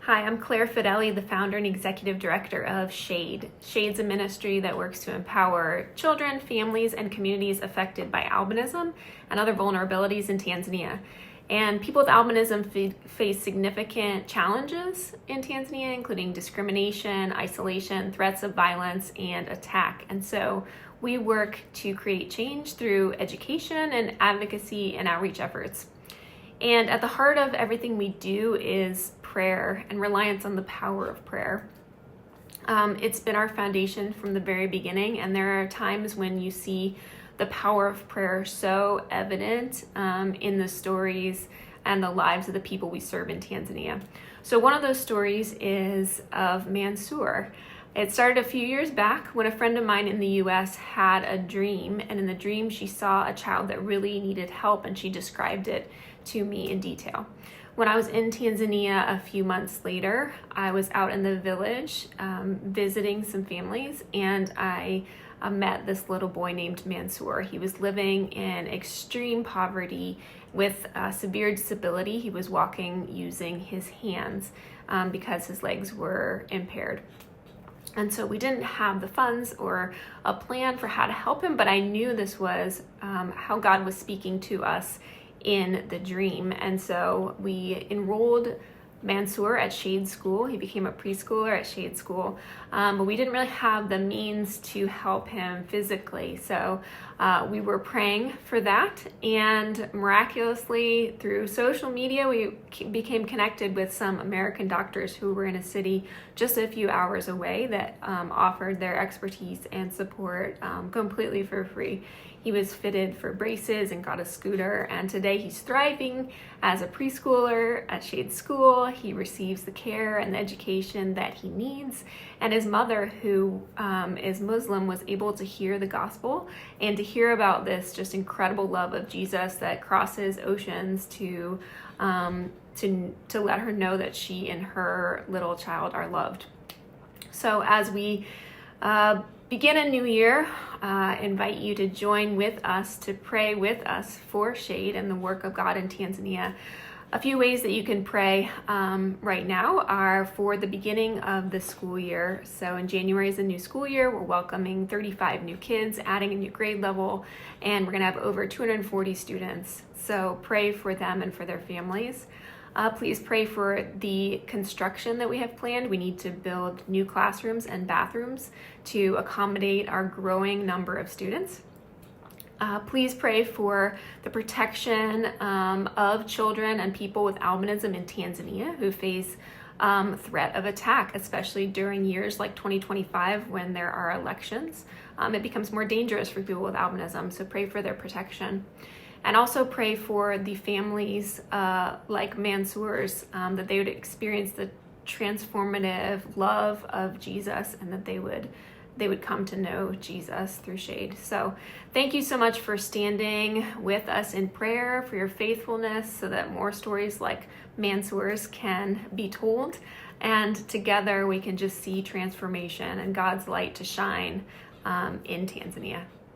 Hi, I'm Claire Fideli, the founder and executive director of SHADE. SHADE's a ministry that works to empower children, families, and communities affected by albinism and other vulnerabilities in Tanzania. And people with albinism face significant challenges in Tanzania, including discrimination, isolation, threats of violence, and attack. And so we work to create change through education and advocacy and outreach efforts. And at the heart of everything we do is prayer and reliance on the power of prayer. It's been our foundation from the very beginning, and there are times when you see the power of prayer so evident in the stories and the lives of the people we serve in Tanzania. So one of those stories is of Mansour. It started a few years back when a friend of mine in the US had a dream, and in the dream she saw a child that really needed help, and she described it to me in detail. When I was in Tanzania a few months later, I was out in the village visiting some families, and I met this little boy named Mansour. He was living in extreme poverty with severe disability. He was walking using his hands because his legs were impaired. And so we didn't have the funds or a plan for how to help him, but I knew this was how God was speaking to us in the dream. And so we enrolled Mansour at Shade School. He became a preschooler at Shade School, but we didn't really have the means to help him physically. So we were praying for that, and miraculously through social media, we became connected with some American doctors who were in a city just a few hours away that offered their expertise and support completely for free. He was fitted for braces and got a scooter, and today he's thriving as a preschooler at Shade School. He receives the care and the education that he needs, and his mother, who is Muslim, was able to hear the gospel and to hear about this just incredible love of Jesus that crosses oceans to let her know that she and her little child are loved. So as we begin a new year, invite you to join with us to pray with us for Shade and the work of God in Tanzania. A few ways that you can pray right now are for the beginning of the school year. So in January is a new school year. We're welcoming 35 new kids, adding a new grade level, and we're going to have over 240 students. So pray for them and for their families. Please pray for the construction that we have planned. We need to build new classrooms and bathrooms to accommodate our growing number of students. Please pray for the protection of children and people with albinism in Tanzania who face threat of attack, especially during years like 2025 when there are elections. It becomes more dangerous for people with albinism, so pray for their protection. And also pray for the families like Mansour's, that they would experience the transformative love of Jesus, and that they would come to know Jesus through Shade. So thank you so much for standing with us in prayer, for your faithfulness, so that more stories like Mansour's can be told, and together we can just see transformation and God's light to shine in Tanzania.